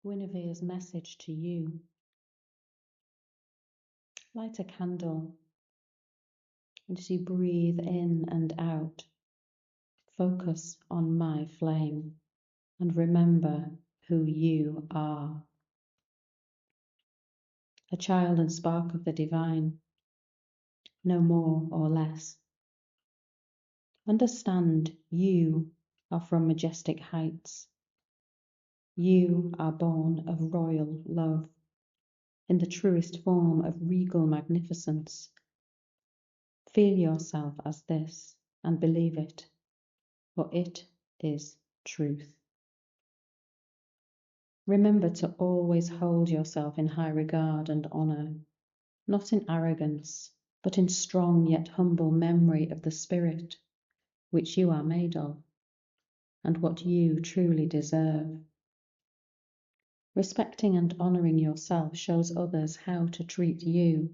Guinevere's message to you. Light a candle, and as you breathe in and out, focus on my flame and remember who you are. A child and spark of the divine, no more or less. Understand you are from majestic heights. You are born of royal love, in the truest form of regal magnificence. Feel yourself as this and believe it, for it is truth. Remember to always hold yourself in high regard and honour, not in arrogance, but in strong yet humble memory of the spirit which you are made of, and what you truly deserve. Respecting and honouring yourself shows others how to treat you.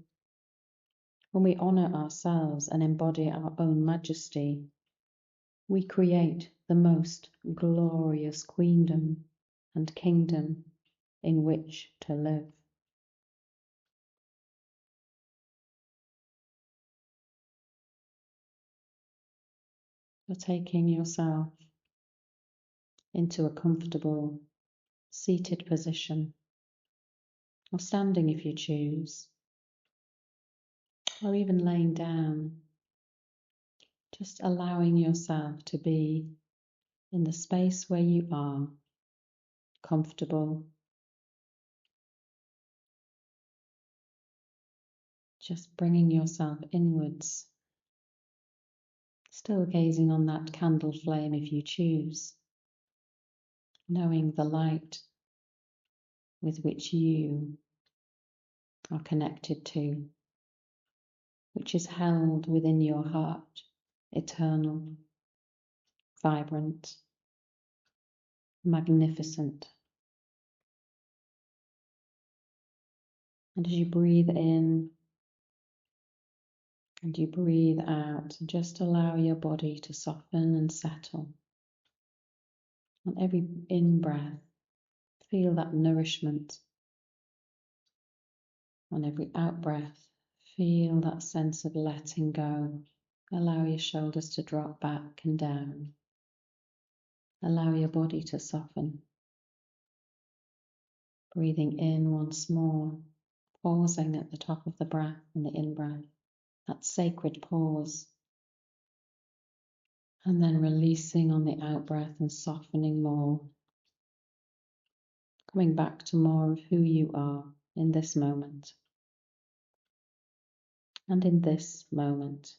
When we honour ourselves and embody our own majesty, we create the most glorious queendom and kingdom in which to live. So taking yourself into a comfortable seated position, or standing if you choose, or even laying down, just allowing yourself to be in the space where you are, comfortable, just bringing yourself inwards, still gazing on that candle flame if you choose, knowing the light with which you are connected to, which is held within your heart, eternal, vibrant, magnificent. And as you breathe in and you breathe out, just allow your body to soften and settle. On every in-breath, feel that nourishment. On every out-breath, feel that sense of letting go. Allow your shoulders to drop back and down. Allow your body to soften. Breathing in once more, pausing at the top of the breath and the in-breath, that sacred pause. And then releasing on the out-breath and softening more. Coming back to more of who you are in this moment. And in this moment.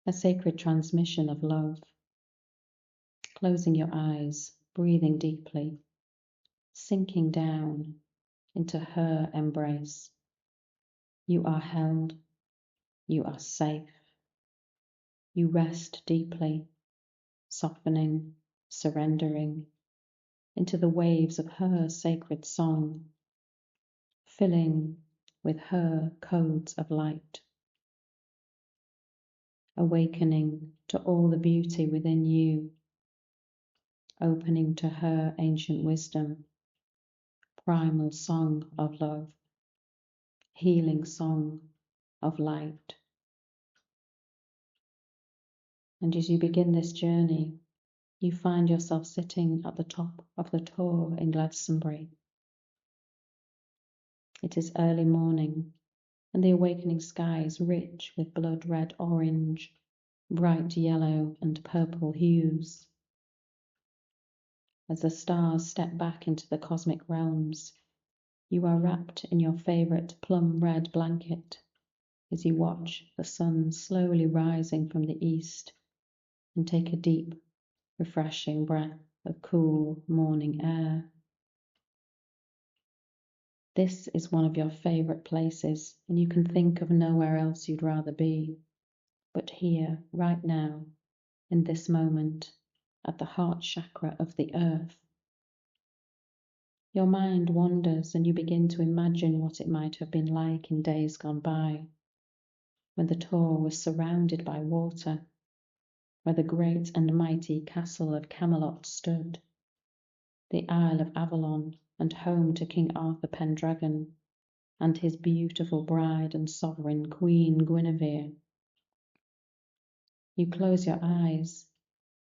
A sacred transmission of love. Closing your eyes, breathing deeply, sinking down into her embrace. You are held, you are safe. You rest deeply, softening, surrendering into the waves of her sacred song, filling with her codes of light. Awakening to all the beauty within you, opening to her ancient wisdom, primal song of love, healing song of light. And as you begin this journey, you find yourself sitting at the top of the Tor in Glastonbury. It is early morning, and the awakening sky is rich with blood-red orange, bright yellow and purple hues. As the stars step back into the cosmic realms, you are wrapped in your favourite plum-red blanket as you watch the sun slowly rising from the east and take a deep, refreshing breath of cool morning air. This is one of your favourite places, and you can think of nowhere else you'd rather be, but here, right now, in this moment, at the heart chakra of the earth. Your mind wanders and you begin to imagine what it might have been like in days gone by, when the Tor was surrounded by water, where the great and mighty castle of Camelot stood, the Isle of Avalon, and home to King Arthur Pendragon and his beautiful bride and sovereign Queen Guinevere. You close your eyes,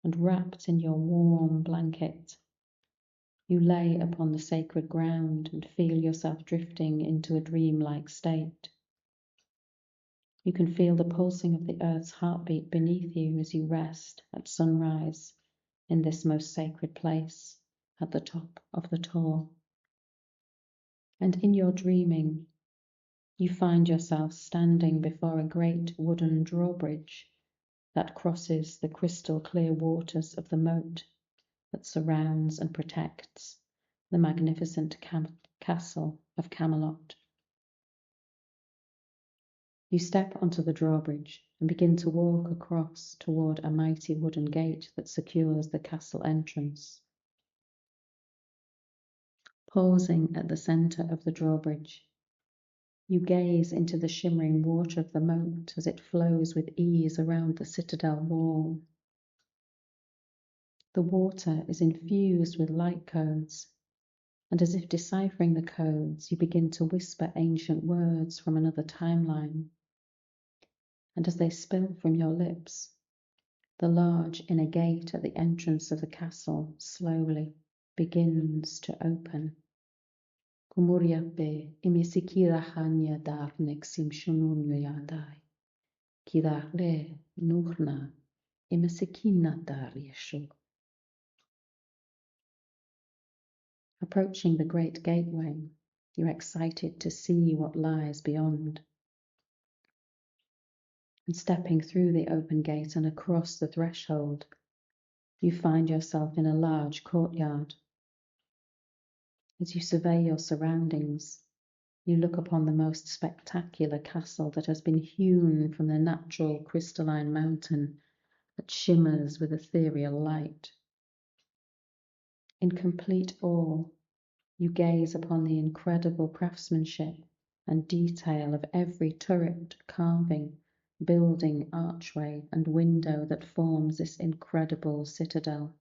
and wrapped in your warm blanket, you lay upon the sacred ground and feel yourself drifting into a dreamlike state. You can feel the pulsing of the earth's heartbeat beneath you as you rest at sunrise in this most sacred place at the top of the Tor. And in your dreaming, you find yourself standing before a great wooden drawbridge that crosses the crystal clear waters of the moat that surrounds and protects the magnificent castle of Camelot. You step onto the drawbridge and begin to walk across toward a mighty wooden gate that secures the castle entrance. Pausing at the center of the drawbridge, you gaze into the shimmering water of the moat as it flows with ease around the citadel wall. The water is infused with light codes, and as if deciphering the codes, you begin to whisper ancient words from another timeline. And as they spill from your lips, the large inner gate at the entrance of the castle slowly begins to open. Kumuriape imisikira hanya darnek simshununuyadai. Kirale nuhna imisikina daryeshu. Approaching the great gateway, you're excited to see what lies beyond. And stepping through the open gate and across the threshold, you find yourself in a large courtyard. As you survey your surroundings, you look upon the most spectacular castle that has been hewn from the natural crystalline mountain that shimmers with ethereal light. In complete awe, you gaze upon the incredible craftsmanship and detail of every turret, carving, building, archway, and window that forms this incredible citadel.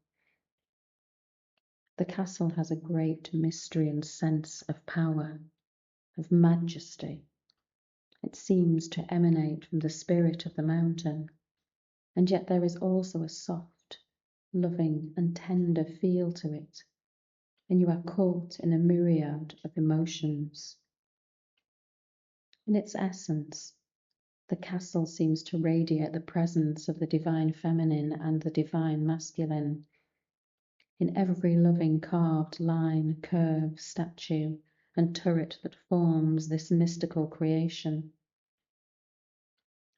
The castle has a great mystery and sense of power, of majesty. It seems to emanate from the spirit of the mountain, and yet there is also a soft, loving, and tender feel to it, and you are caught in a myriad of emotions. In its essence, the castle seems to radiate the presence of the divine feminine and the divine masculine. In every loving carved line, curve, statue, and turret that forms this mystical creation.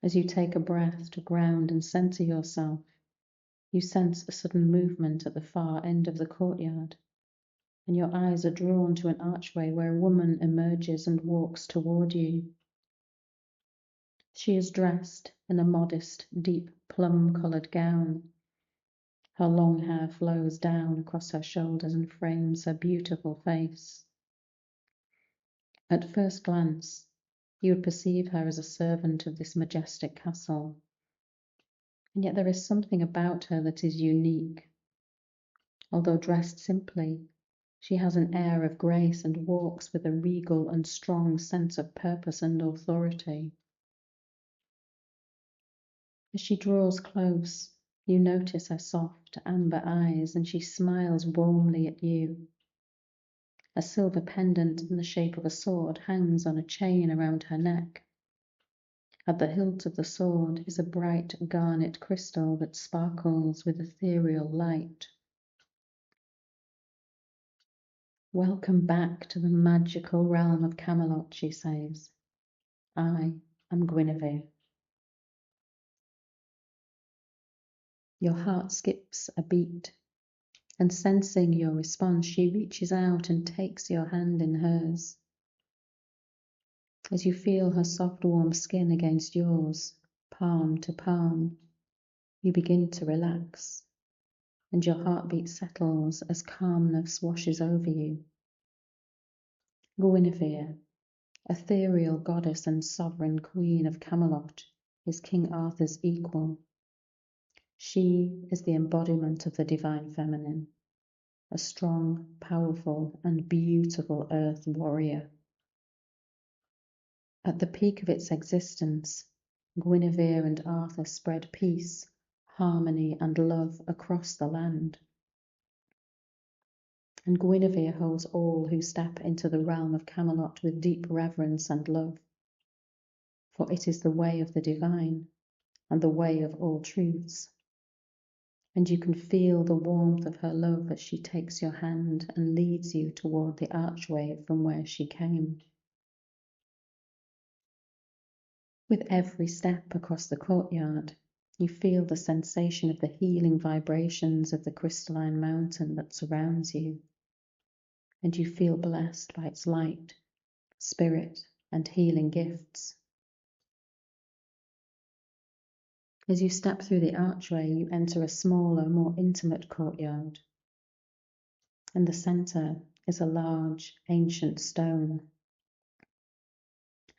As you take a breath to ground and center yourself, you sense a sudden movement at the far end of the courtyard, and your eyes are drawn to an archway where a woman emerges and walks toward you. She is dressed in a modest, deep plum-colored gown. Her long hair flows down across her shoulders and frames her beautiful face. At first glance, you would perceive her as a servant of this majestic castle, and yet there is something about her that is unique. Although dressed simply, she has an air of grace and walks with a regal and strong sense of purpose and authority. As she draws close, you notice her soft amber eyes, and she smiles warmly at you. A silver pendant in the shape of a sword hangs on a chain around her neck. At the hilt of the sword is a bright garnet crystal that sparkles with ethereal light. Welcome back to the magical realm of Camelot, she says. I am Guinevere. Your heart skips a beat, and sensing your response, she reaches out and takes your hand in hers. As you feel her soft, warm skin against yours, palm to palm, you begin to relax, and your heartbeat settles as calmness washes over you. Guinevere, ethereal goddess and sovereign queen of Camelot, is King Arthur's equal. She is the embodiment of the divine feminine, a strong, powerful, and beautiful earth warrior. At the peak of its existence, Guinevere and Arthur spread peace, harmony, and love across the land. And Guinevere holds all who step into the realm of Camelot with deep reverence and love, for it is the way of the divine and the way of all truths. And you can feel the warmth of her love as she takes your hand and leads you toward the archway from where she came. With every step across the courtyard, you feel the sensation of the healing vibrations of the crystalline mountain that surrounds you, and you feel blessed by its light, spirit, and healing gifts. As you step through the archway, you enter a smaller, more intimate courtyard. In the center is a large, ancient stone.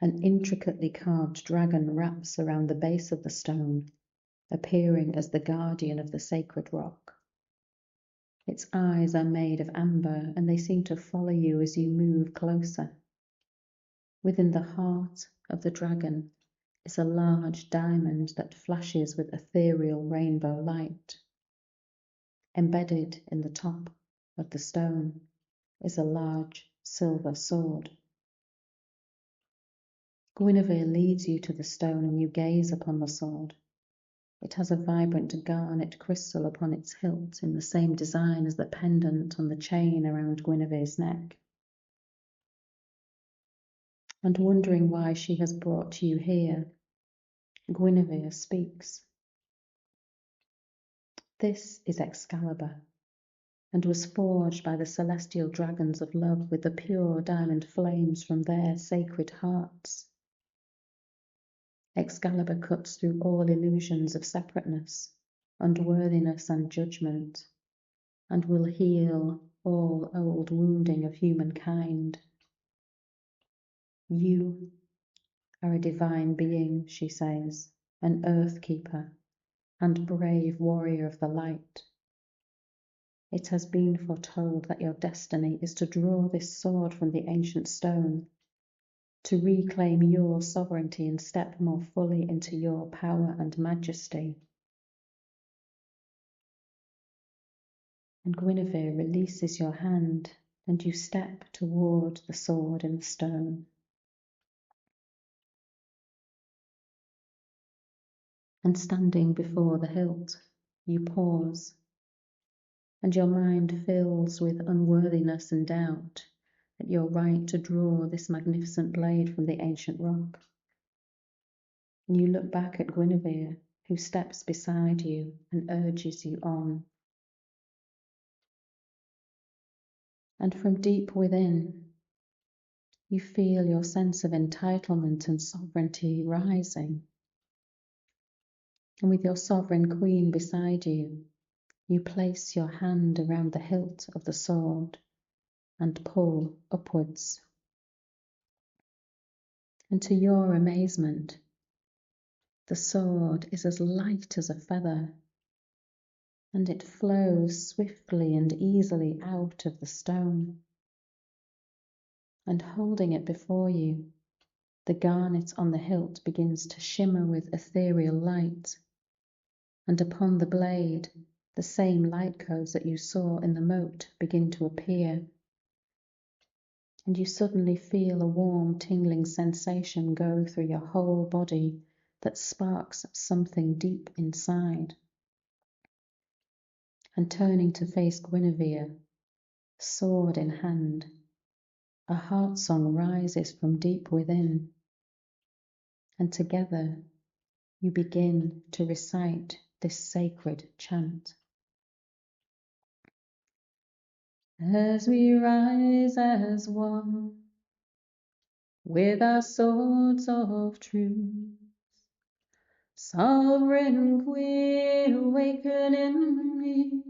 An intricately carved dragon wraps around the base of the stone, appearing as the guardian of the sacred rock. Its eyes are made of amber, and they seem to follow you as you move closer. Within the heart of the dragon is a large diamond that flashes with ethereal rainbow light. Embedded in the top of the stone is a large silver sword. Guinevere leads you to the stone and you gaze upon the sword. It has a vibrant garnet crystal upon its hilt in the same design as the pendant on the chain around Guinevere's neck. And wondering why she has brought you here, Guinevere speaks. This is Excalibur, and was forged by the celestial dragons of love with the pure diamond flames from their sacred hearts. Excalibur cuts through all illusions of separateness, unworthiness, and judgment, and will heal all old wounding of humankind. You are a divine being, she says, an earth keeper and brave warrior of the light. It has been foretold that your destiny is to draw this sword from the ancient stone, to reclaim your sovereignty and step more fully into your power and majesty. And Guinevere releases your hand, and you step toward the sword in the stone. And standing before the hilt, you pause, and your mind fills with unworthiness and doubt at your right to draw this magnificent blade from the ancient rock. And you look back at Guinevere, who steps beside you and urges you on. And from deep within, you feel your sense of entitlement and sovereignty rising. And with your sovereign queen beside you, you place your hand around the hilt of the sword and pull upwards. And to your amazement, the sword is as light as a feather, and it flows swiftly and easily out of the stone. And holding it before you, the garnet on the hilt begins to shimmer with ethereal light, and upon the blade, the same light codes that you saw in the moat begin to appear. And you suddenly feel a warm, tingling sensation go through your whole body that sparks something deep inside. And turning to face Guinevere, sword in hand, a heart song rises from deep within, and together you begin to recite this sacred chant. As we rise as one, with our swords of truth, Sovereign Queen, awaken in me,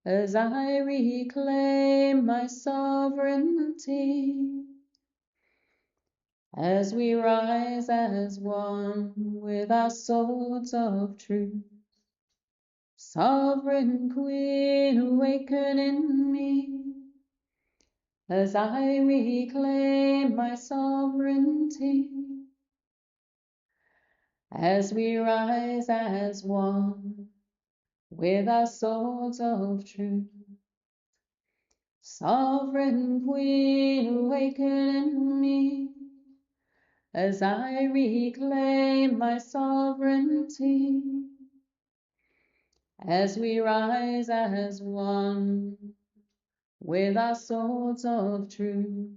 as I reclaim my sovereignty. As we rise as one, with our swords of truth, Sovereign Queen, awaken in me as I reclaim my sovereignty, as we rise as one with our swords of truth. Sovereign Queen, awaken in me as I reclaim my sovereignty, as we rise as one with our swords of truth.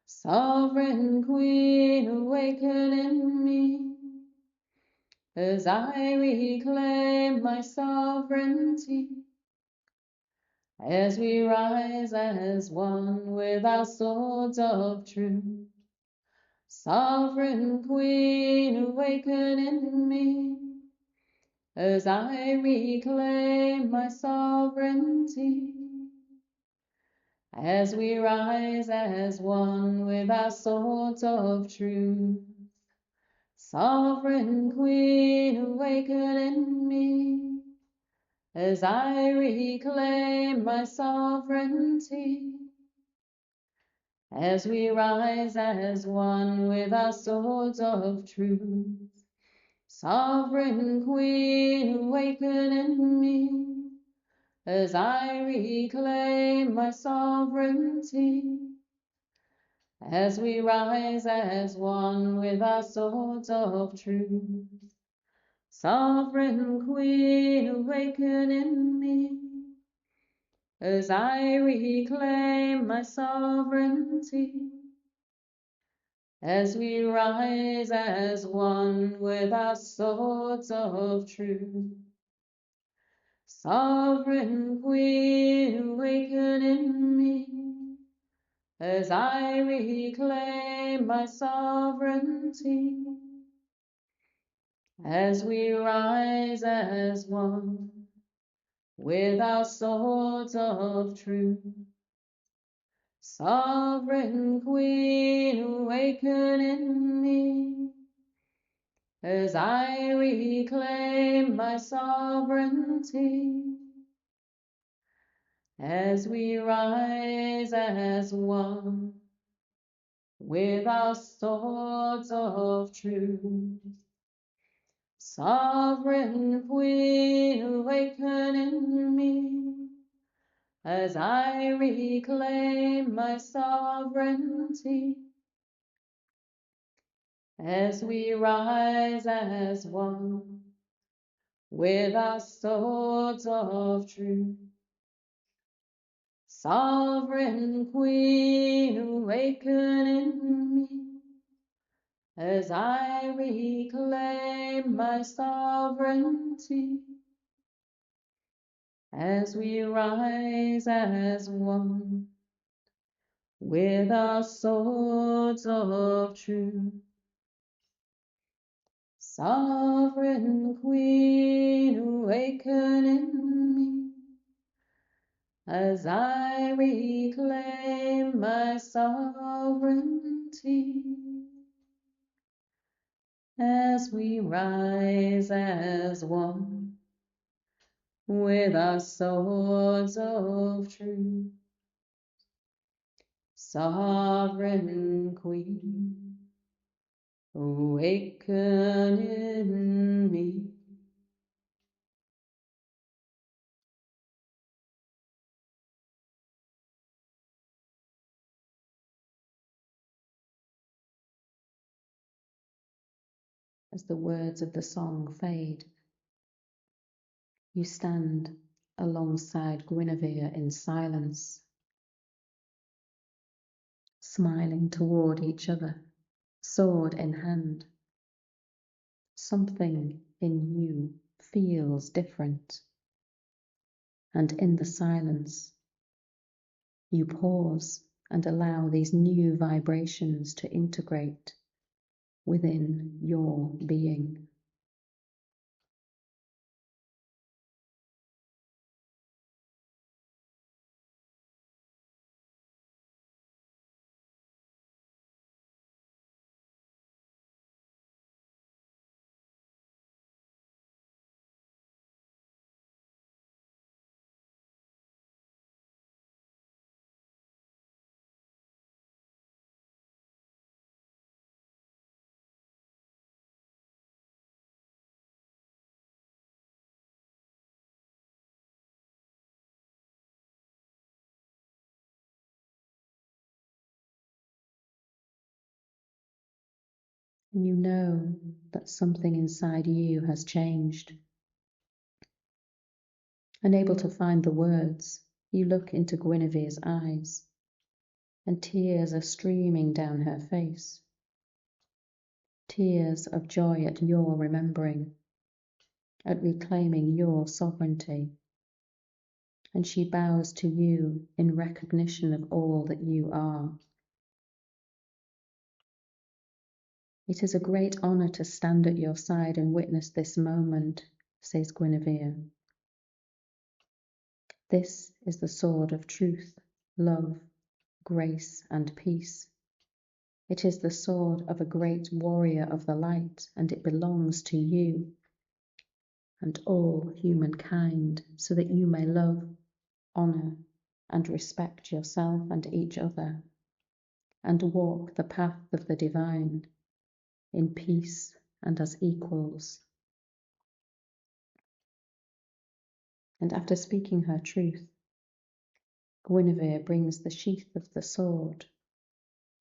Sovereign Queen, awaken in me as I reclaim my sovereignty, as we rise as one with our swords of truth. Sovereign Queen, awaken in me as I reclaim my sovereignty, as we rise as one with our swords of truth. Sovereign Queen, awaken in me as I reclaim my sovereignty, as we rise as one with our swords of truth. Sovereign Queen, awaken in me as I reclaim my sovereignty, as we rise as one with our swords of truth. Sovereign Queen, awaken in me as I reclaim my sovereignty, as we rise as one with our swords of truth. Sovereign Queen, awaken in me as I reclaim my sovereignty, as we rise as one with our swords of truth. Sovereign Queen, awaken in me as I reclaim my sovereignty, as we rise as one with our swords of truth. Sovereign Queen, awaken in me as I reclaim my sovereignty, as we rise as one with our swords of truth. Sovereign Queen, awaken in me as I reclaim my sovereignty, as we rise as one with our swords of truth. Sovereign Queen, awaken in me as I reclaim my sovereignty, as we rise as one with our swords of truth. Sovereign Queen, awaken in me. As the words of the song fade, you stand alongside Guinevere in silence, smiling toward each other, sword in hand. Something in you feels different, and in the silence, you pause and allow these new vibrations to integrate within your being. You know that something inside you has changed. Unable to find the words, you look into Guinevere's eyes, and tears are streaming down her face. Tears of joy at your remembering, at reclaiming your sovereignty. And she bows to you in recognition of all that you are. It is a great honour to stand at your side and witness this moment, says Guinevere. This is the sword of truth, love, grace, and peace. It is the sword of a great warrior of the light, and it belongs to you and all humankind, so that you may love, honour, and respect yourself and each other, and walk the path of the divine in peace and as equals. And after speaking her truth, Guinevere brings the sheath of the sword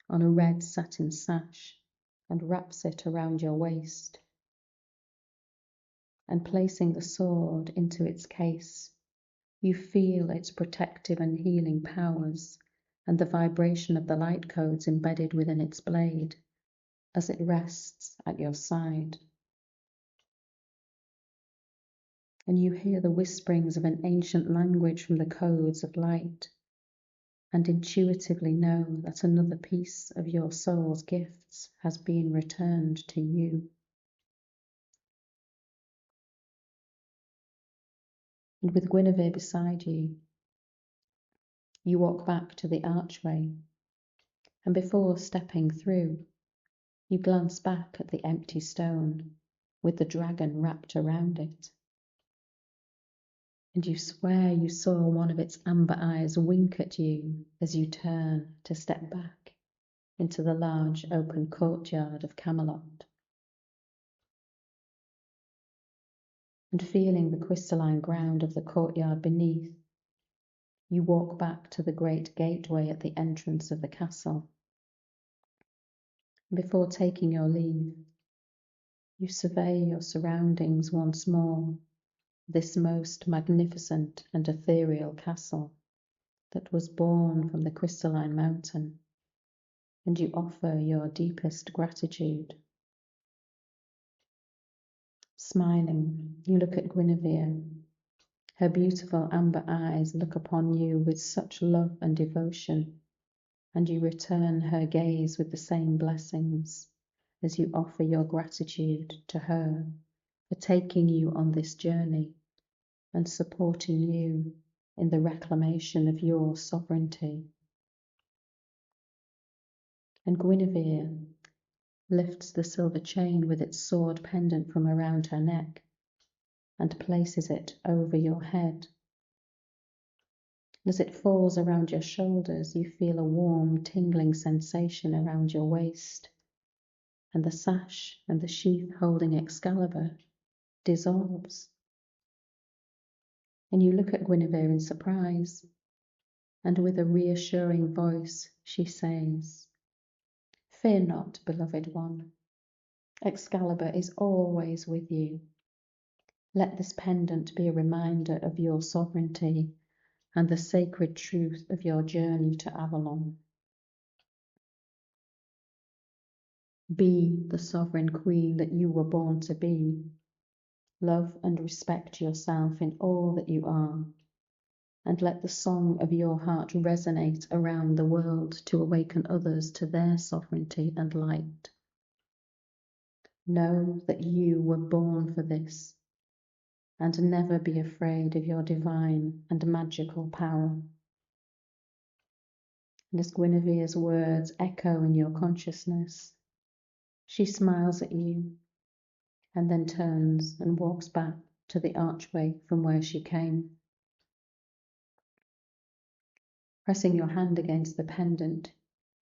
on a red satin sash and wraps it around your waist. And placing the sword into its case, you feel its protective and healing powers and the vibration of the light codes embedded within its blade as it rests at your side. And you hear the whisperings of an ancient language from the codes of light, and intuitively know that another piece of your soul's gifts has been returned to you. And with Guinevere beside you, you walk back to the archway, and before stepping through, you glance back at the empty stone with the dragon wrapped around it. And you swear you saw one of its amber eyes wink at you as you turn to step back into the large open courtyard of Camelot. And feeling the crystalline ground of the courtyard beneath, you walk back to the great gateway at the entrance of the castle. Before taking your leave, you survey your surroundings once more, this most magnificent and ethereal castle that was born from the crystalline mountain, and you offer your deepest gratitude. Smiling, you look at Guinevere. Her beautiful amber eyes look upon you with such love and devotion, and you return her gaze with the same blessings as you offer your gratitude to her for taking you on this journey and supporting you in the reclamation of your sovereignty. And Guinevere lifts the silver chain with its sword pendant from around her neck and places it over your head. As it falls around your shoulders, you feel a warm, tingling sensation around your waist, and the sash and the sheath holding Excalibur dissolves. And you look at Guinevere in surprise, and with a reassuring voice she says, "Fear not, beloved one. Excalibur is always with you. Let this pendant be a reminder of your sovereignty and the sacred truth of your journey to Avalon. Be the sovereign queen that you were born to be. Love and respect yourself in all that you are, and let the song of your heart resonate around the world to awaken others to their sovereignty and light. Know that you were born for this, and never be afraid of your divine and magical power." And as Guinevere's words echo in your consciousness, she smiles at you and then turns and walks back to the archway from where she came. Pressing your hand against the pendant,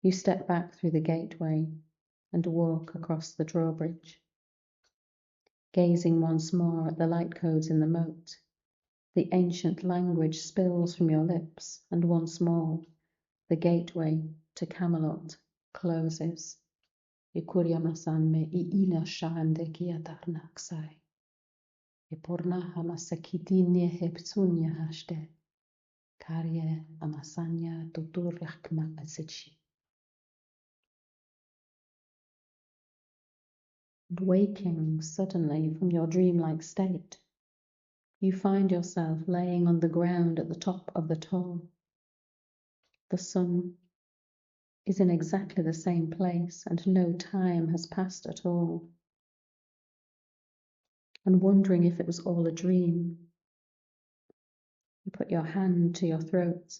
you step back through the gateway and walk across the drawbridge. Gazing once more at the light codes in the moat, the ancient language spills from your lips, and once more the gateway to Camelot closes. Ikuriamasan me iina shande kiatarnaksai. Ipornaha masakitinia hepsunia hashte. Karye amasanya tuturrakma asichi. Waking suddenly from your dreamlike state, you find yourself laying on the ground at the top of the tall. The sun is in exactly the same place and no time has passed at all. And wondering if it was all a dream, you put your hand to your throat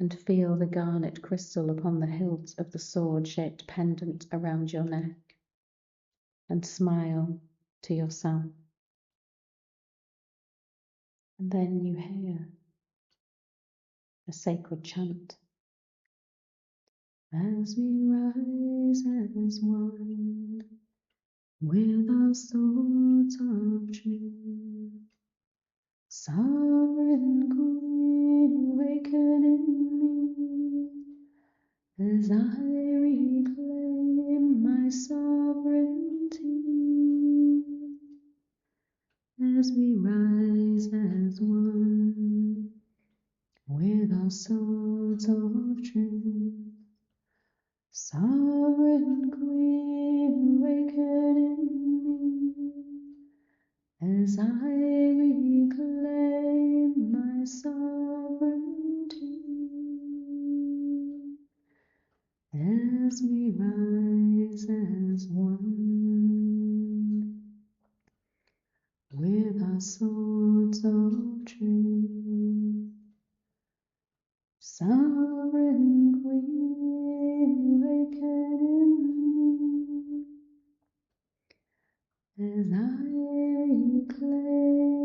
and feel the garnet crystal upon the hilt of the sword-shaped pendant around your neck, and smile to yourself. And then you hear a sacred chant. As we rise as one, with our swords of truth, Sovereign Queen, awaken in me, as I reclaim my sovereignty. As we rise as one, with our swords of truth, Sovereign Queen, awaken in me, as I reclaim my sovereignty. As we rise as one, with our swords of truth, Sovereign Queen, awaken in me, as I reclaim